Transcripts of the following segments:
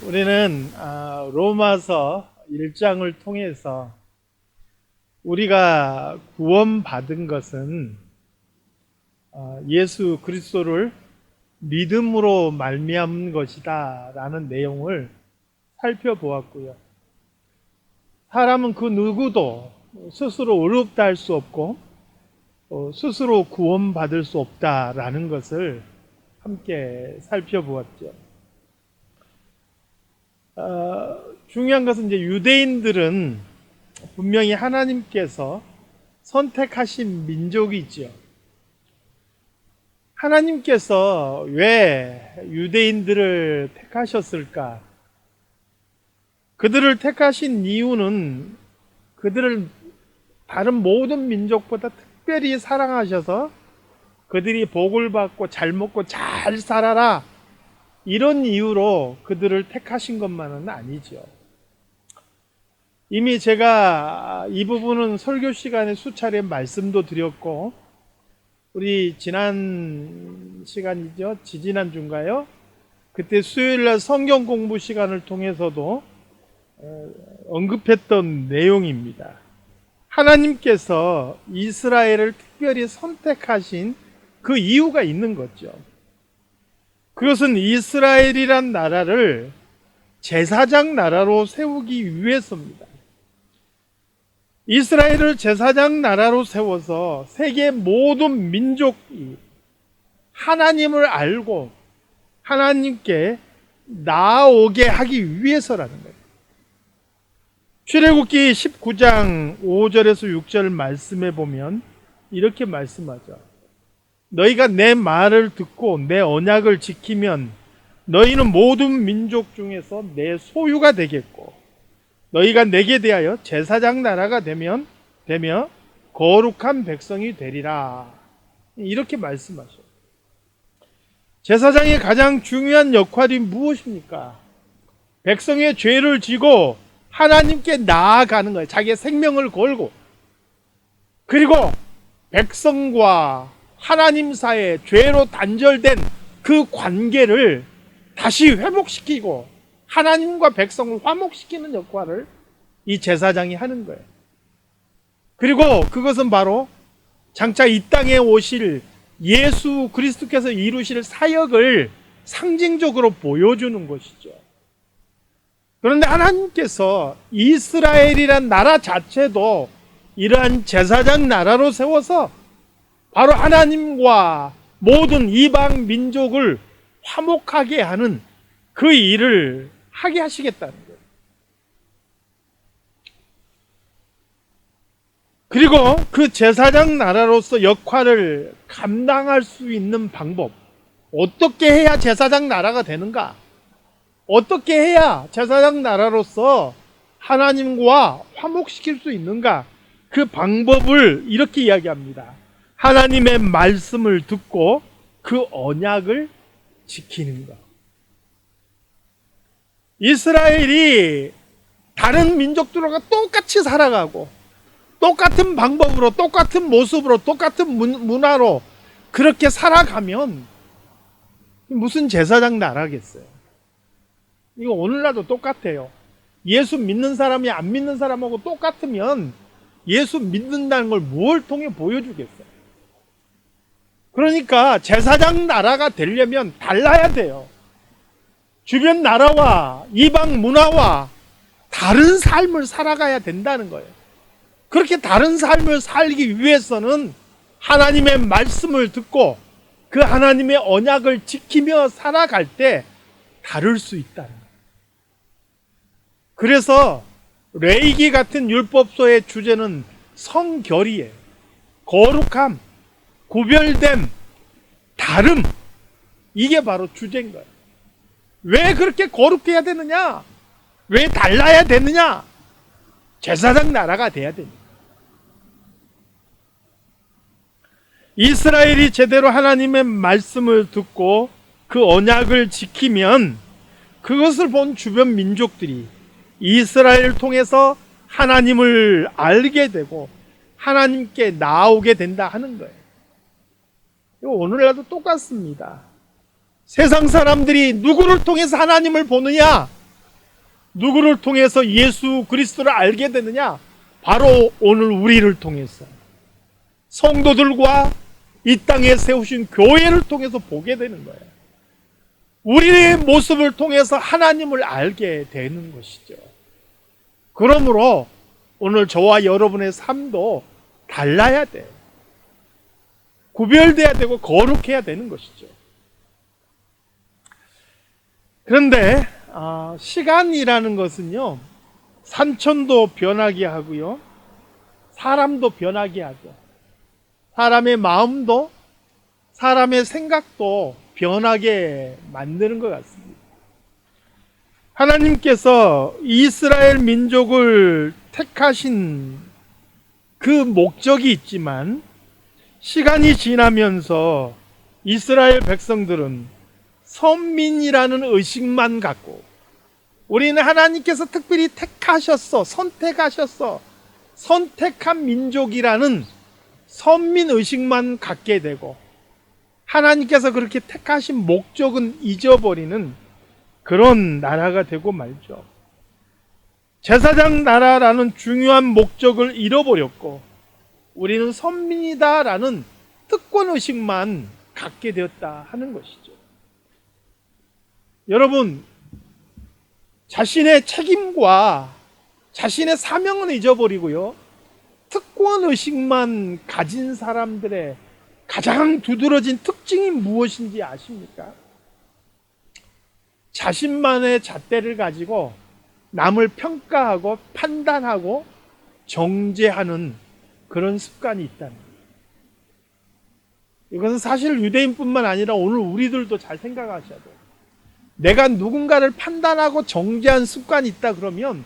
우리는 로마서 1장을 통해서 우리가 구원받은 것은 예수 그리스도를 믿음으로 말미암은 것이다 라는 내용을 살펴보았고요. 사람은 그 누구도 스스로 의롭다 할 수 없고 스스로 구원받을 수 없다라는 것을 함께 살펴보았죠. 중요한 것은 이제 유대인들은 분명히 하나님께서 선택하신 민족이죠. 하나님께서 왜 유대인들을 택하셨을까? 그들을 택하신 이유는 그들을 다른 모든 민족보다 특별히 사랑하셔서 그들이 복을 받고 잘 먹고 잘 살아라, 이런 이유로 그들을 택하신 것만은 아니죠. 이미 제가 이 부분은 설교 시간에 수차례 말씀도 드렸고, 우리 지난 시간이죠, 지지난주인가요? 그때 수요일날 성경 공부 시간을 통해서도 언급했던 내용입니다. 하나님께서 이스라엘을 특별히 선택하신 그 이유가 있는 거죠. 그것은 이스라엘이란 나라를 제사장 나라로 세우기 위해서입니다. 이스라엘을 제사장 나라로 세워서 세계 모든 민족이 하나님을 알고 하나님께 나아오게 하기 위해서라는 거예요. 출애굽기 19장 5절에서 6절 말씀해 보면 이렇게 말씀하죠. 너희가 내 말을 듣고 내 언약을 지키면 너희는 모든 민족 중에서 내 소유가 되겠고, 너희가 내게 대하여 제사장 나라가 되며 거룩한 백성이 되리라. 이렇게 말씀하셔요. 제사장의 가장 중요한 역할이 무엇입니까? 백성의 죄를 지고 하나님께 나아가는 거예요. 자기의 생명을 걸고. 그리고 백성과 하나님 사이에 죄로 단절된 그 관계를 다시 회복시키고 하나님과 백성을 화목시키는 역할을 이 제사장이 하는 거예요. 그리고 그것은 바로 장차 이 땅에 오실 예수 그리스도께서 이루실 사역을 상징적으로 보여주는 것이죠. 그런데 하나님께서 이스라엘이란 나라 자체도 이러한 제사장 나라로 세워서 바로 하나님과 모든 이방 민족을 화목하게 하는 그 일을 하게 하시겠다는 거예요. 그리고 그 제사장 나라로서 역할을 감당할 수 있는 방법, 어떻게 해야 제사장 나라가 되는가? 어떻게 해야 제사장 나라로서 하나님과 화목시킬 수 있는가? 그 방법을 이렇게 이야기합니다. 하나님의 말씀을 듣고 그 언약을 지키는 것. 이스라엘이 다른 민족들과 똑같이 살아가고 똑같은 방법으로, 똑같은 모습으로, 똑같은 문화로 그렇게 살아가면 무슨 제사장 나라겠어요? 이거 오늘날도 똑같아요. 예수 믿는 사람이 안 믿는 사람하고 똑같으면 예수 믿는다는 걸 뭘 통해 보여주겠어요? 그러니까 제사장 나라가 되려면 달라야 돼요. 주변 나라와 이방 문화와 다른 삶을 살아가야 된다는 거예요. 그렇게 다른 삶을 살기 위해서는 하나님의 말씀을 듣고 그 하나님의 언약을 지키며 살아갈 때 다를 수 있다는 거예요. 그래서 레위기 같은 율법서의 주제는 성결이에요. 거룩함, 구별됨, 다름, 이게 바로 주제인 거예요. 왜 그렇게 거룩해야 되느냐? 왜 달라야 되느냐? 제사장 나라가 돼야 됩니다. 이스라엘이 제대로 하나님의 말씀을 듣고 그 언약을 지키면 그것을 본 주변 민족들이 이스라엘을 통해서 하나님을 알게 되고 하나님께 나아오게 된다 하는 거예요. 오늘날도 똑같습니다. 세상 사람들이 누구를 통해서 하나님을 보느냐? 누구를 통해서 예수 그리스도를 알게 되느냐? 바로 오늘 우리를 통해서, 성도들과 이 땅에 세우신 교회를 통해서 보게 되는 거예요. 우리의 모습을 통해서 하나님을 알게 되는 것이죠. 그러므로 오늘 저와 여러분의 삶도 달라야 돼요. 구별돼야 되고 거룩해야 되는 것이죠. 그런데 시간이라는 것은요, 산천도 변하게 하고요, 사람도 변하게 하죠. 사람의 마음도, 사람의 생각도 변하게 만드는 것 같습니다. 하나님께서 이스라엘 민족을 택하신 그 목적이 있지만, 시간이 지나면서 이스라엘 백성들은 선민이라는 의식만 갖고, 우리는 하나님께서 특별히 택하셨어, 선택하셨어, 선택한 민족이라는 선민 의식만 갖게 되고, 하나님께서 그렇게 택하신 목적은 잊어버리는 그런 나라가 되고 말죠. 제사장 나라라는 중요한 목적을 잃어버렸고, 우리는 선민이다라는 특권 의식만 갖게 되었다 하는 것이죠. 여러분, 자신의 책임과 자신의 사명은 잊어버리고요, 특권 의식만 가진 사람들의 가장 두드러진 특징이 무엇인지 아십니까? 자신만의 잣대를 가지고 남을 평가하고 판단하고 정죄하는 그런 습관이 있다는 거예요. 이것은 사실 유대인뿐만 아니라 오늘 우리들도 잘 생각하셔야 돼요. 내가 누군가를 판단하고 정죄한 습관이 있다 그러면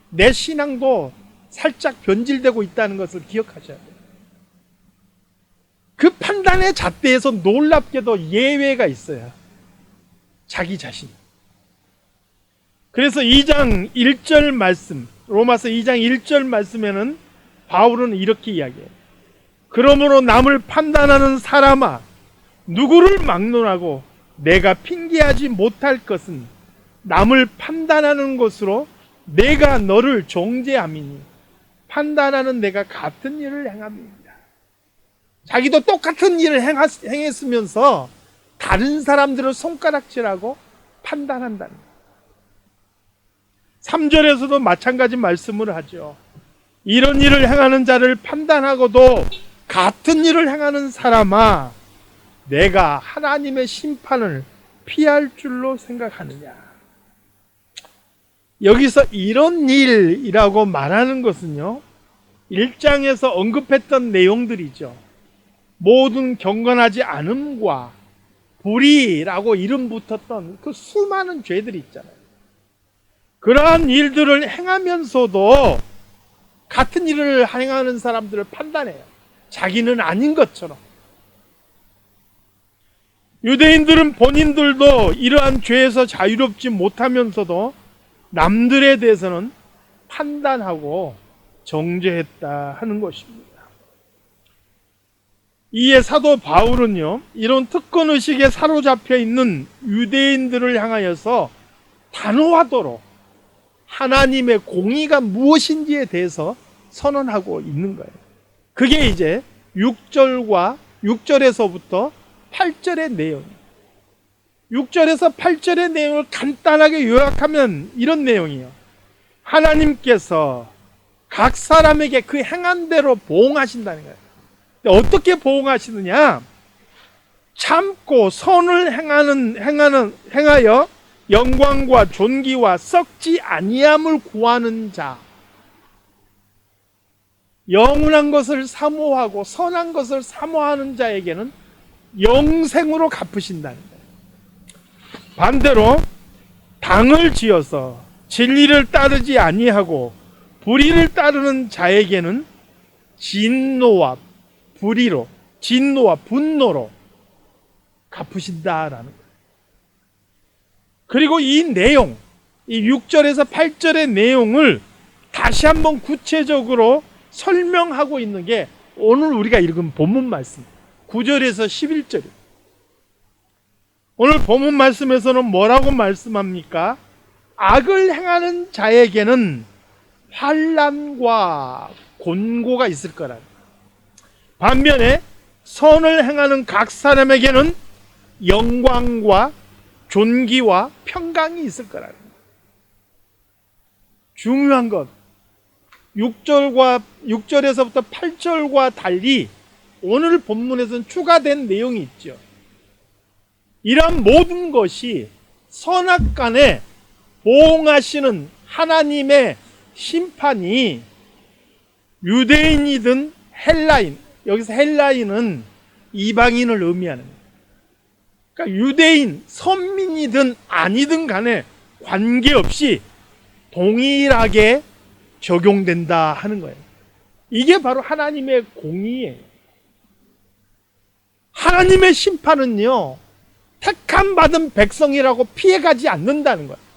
내 신앙도 살짝 변질되고 있다는 것을 기억하셔야 돼요. 그 판단의 잣대에서 놀랍게도 예외가 있어요. 자기 자신. 그래서 2장 1절 말씀, 로마서 2장 1절 말씀에는 바울은 이렇게 이야기해요. 그러므로 남을 판단하는 사람아, 누구를 막론하고 내가 핑계하지 못할 것은 남을 판단하는 것으로 내가 너를 정죄함이니 판단하는 내가 같은 일을 행함입니다. 자기도 똑같은 일을 행했으면서 다른 사람들을 손가락질하고 판단한다는 거예요. 3절에서도 마찬가지 말씀을 하죠. 이런 일을 행하는 자를 판단하고도 같은 일을 행하는 사람아, 내가 하나님의 심판을 피할 줄로 생각하느냐. 여기서 이런 일이라고 말하는 것은요, 1장에서 언급했던 내용들이죠. 모든 경건하지 않음과 불의라고 이름 붙었던 그 수많은 죄들이 있잖아요. 그러한 일들을 행하면서도 같은 일을 행하는 사람들을 판단해요. 자기는 아닌 것처럼. 유대인들은 본인들도 이러한 죄에서 자유롭지 못하면서도 남들에 대해서는 판단하고 정죄했다 하는 것입니다. 이에 사도 바울은요, 이런 특권의식에 사로잡혀 있는 유대인들을 향하여서 단호하도록 하나님의 공의가 무엇인지에 대해서 선언하고 있는 거예요. 그게 이제 6절에서부터 8절의 내용이에요. 6절에서 8절의 내용을 간단하게 요약하면 이런 내용이에요. 하나님께서 각 사람에게 그 행한 대로 보응하신다는 거예요. 어떻게 보응하시느냐? 참고 선을 행하여 영광과 존귀와 썩지 아니함을 구하는 자, 영원한 것을 사모하고 선한 것을 사모하는 자에게는 영생으로 갚으신다는 거예요. 반대로 당을 지어서 진리를 따르지 아니하고 불의를 따르는 자에게는 진노와 분노로 갚으신다라는 거예요. 그리고 이 내용, 이 6절에서 8절의 내용을 다시 한번 구체적으로 설명하고 있는 게 오늘 우리가 읽은 본문 말씀 9절에서 11절이에요. 오늘 본문 말씀에서는 뭐라고 말씀합니까? 악을 행하는 자에게는 환난과 곤고가 있을 거라. 반면에 선을 행하는 각 사람에게는 영광과 존귀와 평강이 있을 거라. 중요한 것, 6절에서부터 8절과 달리 오늘 본문에서는 추가된 내용이 있죠. 이런 모든 것이 선악간에 보응하시는 하나님의 심판이 유대인이든 헬라인, 여기서 헬라인은 이방인을 의미하는 거예요. 그러니까 유대인, 선민이든 아니든 간에 관계없이 동일하게 적용된다 하는 거예요. 이게 바로 하나님의 공의예요. 하나님의 심판은요, 택함 받은 백성이라고 피해가지 않는다는 거예요.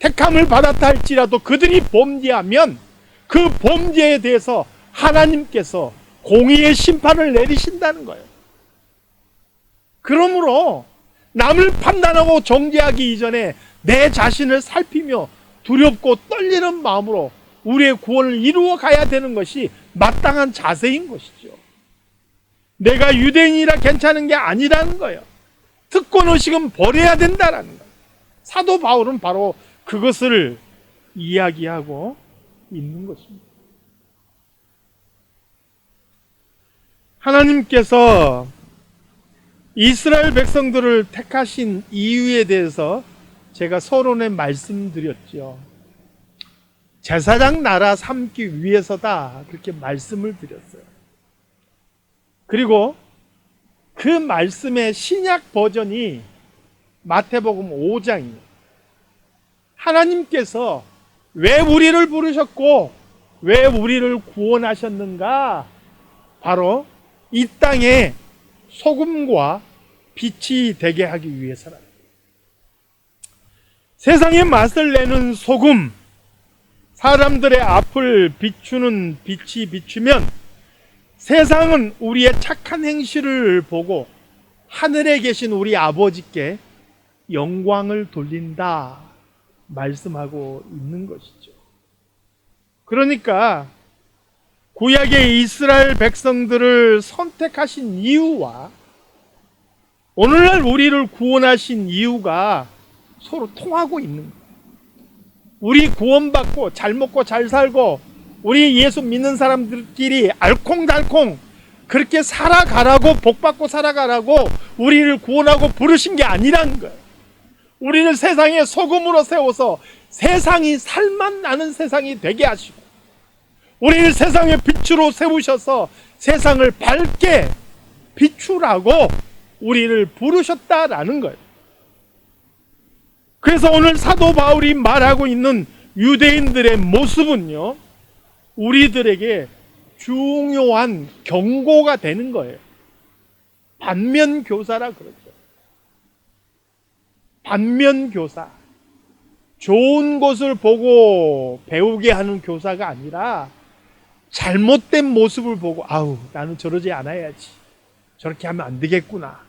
택함을 받았다 할지라도 그들이 범죄하면 그 범죄에 대해서 하나님께서 공의의 심판을 내리신다는 거예요. 그러므로 남을 판단하고 정죄하기 이전에 내 자신을 살피며 두렵고 떨리는 마음으로 우리의 구원을 이루어 가야 되는 것이 마땅한 자세인 것이죠. 내가 유대인이라 괜찮은 게 아니라는 거예요. 특권의식은 버려야 된다는 거예요. 사도 바울은 바로 그것을 이야기하고 있는 것입니다. 하나님께서 이스라엘 백성들을 택하신 이유에 대해서 제가 서론에 말씀드렸죠. 제사장 나라 삼기 위해서다, 그렇게 말씀을 드렸어요. 그리고 그 말씀의 신약 버전이 마태복음 5장이에요. 하나님께서 왜 우리를 부르셨고 왜 우리를 구원하셨는가? 바로 이 땅에 소금과 빛이 되게 하기 위해서라. 세상에 맛을 내는 소금, 사람들의 앞을 비추는 빛이 비추면 세상은 우리의 착한 행실을 보고 하늘에 계신 우리 아버지께 영광을 돌린다 말씀하고 있는 것이죠. 그러니까 구약의 이스라엘 백성들을 선택하신 이유와 오늘날 우리를 구원하신 이유가 서로 통하고 있는 거예요. 우리 구원받고 잘 먹고 잘 살고 우리 예수 믿는 사람들끼리 알콩달콩 그렇게 살아가라고, 복받고 살아가라고 우리를 구원하고 부르신 게 아니라는 거예요. 우리를 세상의 소금으로 세워서 세상이 살맛 나는 세상이 되게 하시고 우리를 세상의 빛으로 세우셔서 세상을 밝게 비추라고 우리를 부르셨다라는 거예요. 그래서 오늘 사도 바울이 말하고 있는 유대인들의 모습은요, 우리들에게 중요한 경고가 되는 거예요. 반면교사라 그러죠. 반면교사. 좋은 것을 보고 배우게 하는 교사가 아니라 잘못된 모습을 보고 아우, 나는 저러지 않아야지, 저렇게 하면 안 되겠구나,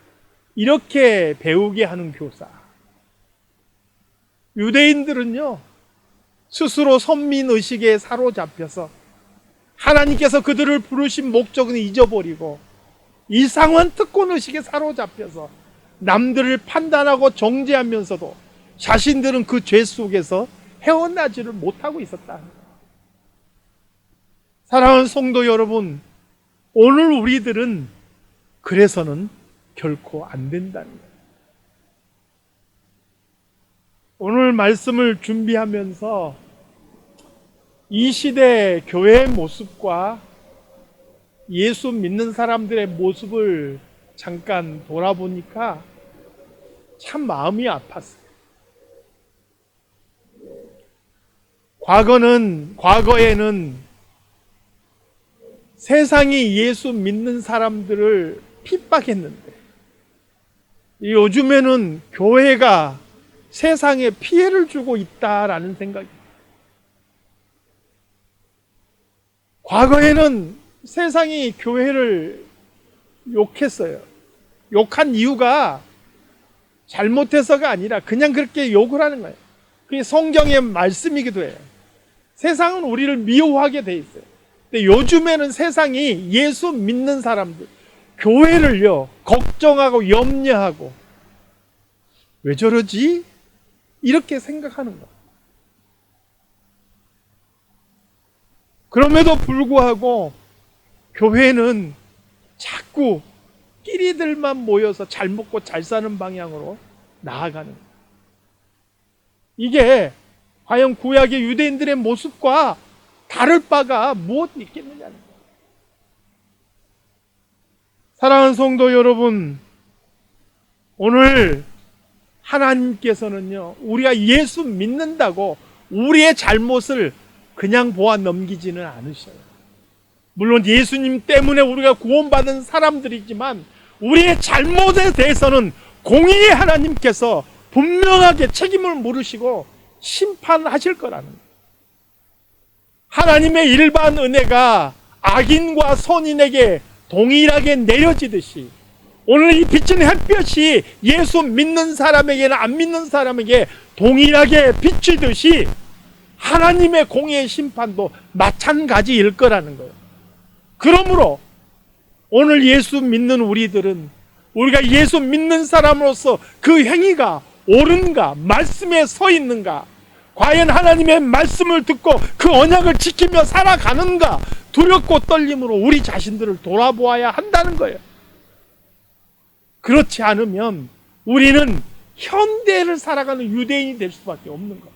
이렇게 배우게 하는 교사. 유대인들은요, 스스로 선민의식에 사로잡혀서 하나님께서 그들을 부르신 목적은 잊어버리고 이상한 특권의식에 사로잡혀서 남들을 판단하고 정죄하면서도 자신들은 그 죄 속에서 헤어나지를 못하고 있었다. 사랑하는 성도 여러분, 오늘 우리들은 그래서는 결코 안 된다는 거예요. 오늘 말씀을 준비하면서 이 시대 교회의 모습과 예수 믿는 사람들의 모습을 잠깐 돌아보니까 참 마음이 아팠어요. 과거에는 세상이 예수 믿는 사람들을 핍박했는데 요즘에는 교회가 세상에 피해를 주고 있다라는 생각이. 과거에는 세상이 교회를 욕했어요. 욕한 이유가 잘못해서가 아니라 그냥 그렇게 욕을 하는 거예요. 그게 성경의 말씀이기도 해요. 세상은 우리를 미워하게 돼 있어요. 근데 요즘에는 세상이 예수 믿는 사람들, 교회를요, 걱정하고 염려하고, 왜 저러지? 이렇게 생각하는 거예요. 그럼에도 불구하고 교회는 자꾸 끼리들만 모여서 잘 먹고 잘 사는 방향으로 나아가는 거예요. 이게 과연 구약의 유대인들의 모습과 다를 바가 무엇이 있겠느냐는 거예요. 사랑하는 성도 여러분, 오늘 하나님께서는요, 우리가 예수 믿는다고 우리의 잘못을 그냥 보아 넘기지는 않으셔요. 물론 예수님 때문에 우리가 구원받은 사람들이지만 우리의 잘못에 대해서는 공의의 하나님께서 분명하게 책임을 물으시고 심판하실 거라는 거예요. 하나님의 일반 은혜가 악인과 선인에게 동일하게 내려지듯이 오늘 이 비친 햇볕이 예수 믿는 사람에게나 안 믿는 사람에게 동일하게 비치듯이 하나님의 공의의 심판도 마찬가지일 거라는 거예요. 그러므로 오늘 예수 믿는 우리들은 우리가 예수 믿는 사람으로서 그 행위가 옳은가, 말씀에 서 있는가, 과연 하나님의 말씀을 듣고 그 언약을 지키며 살아가는가, 두렵고 떨림으로 우리 자신들을 돌아보아야 한다는 거예요. 그렇지 않으면 우리는 현대를 살아가는 유대인이 될 수밖에 없는 거예요.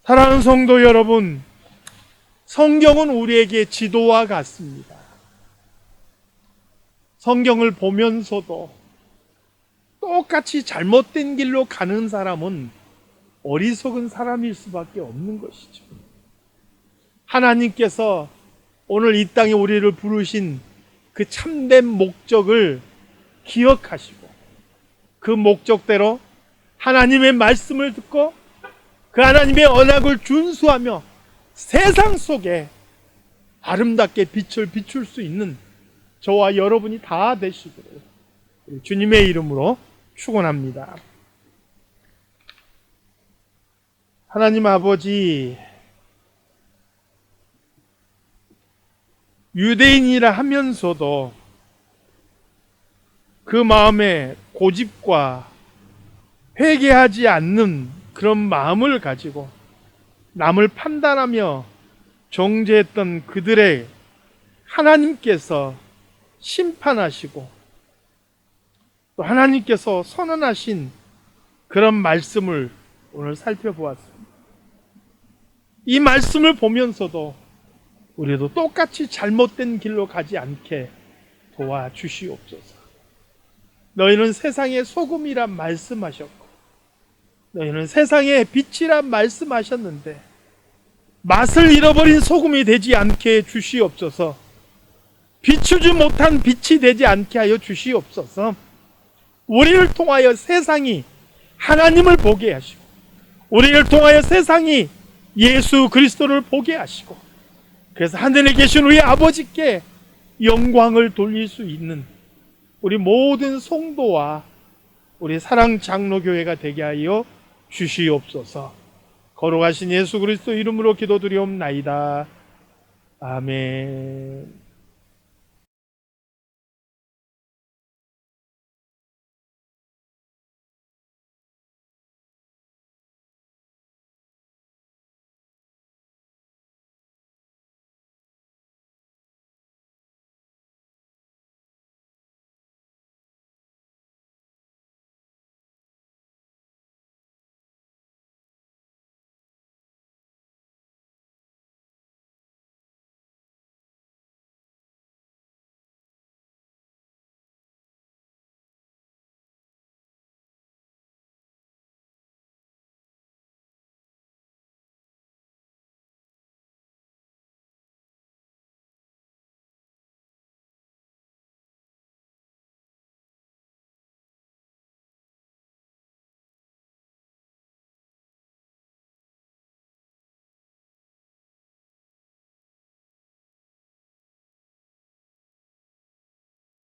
사랑하는 성도 여러분, 성경은 우리에게 지도와 같습니다. 성경을 보면서도 똑같이 잘못된 길로 가는 사람은 어리석은 사람일 수밖에 없는 것이죠. 하나님께서 오늘 이 땅에 우리를 부르신 그 참된 목적을 기억하시고 그 목적대로 하나님의 말씀을 듣고 그 하나님의 언약을 준수하며 세상 속에 아름답게 빛을 비출 수 있는 저와 여러분이 다 되시기를 주님의 이름으로 축원합니다. 하나님 아버지, 유대인이라 하면서도 그 마음에 고집과 회개하지 않는 그런 마음을 가지고 남을 판단하며 정죄했던 그들의 하나님께서 심판하시고 또 하나님께서 선언하신 그런 말씀을 오늘 살펴보았습니다. 이 말씀을 보면서도 우리도 똑같이 잘못된 길로 가지 않게 도와주시옵소서. 너희는 세상의 소금이란 말씀하셨고 너희는 세상의 빛이란 말씀하셨는데 맛을 잃어버린 소금이 되지 않게 주시옵소서. 비추지 못한 빛이 되지 않게 하여 주시옵소서. 우리를 통하여 세상이 하나님을 보게 하시고 우리를 통하여 세상이 예수 그리스도를 보게 하시고 그래서 하늘에 계신 우리 아버지께 영광을 돌릴 수 있는 우리 모든 성도와 우리 사랑 장로교회가 되게 하여 주시옵소서. 거룩하신 예수 그리스도 이름으로 기도드리옵나이다. 아멘.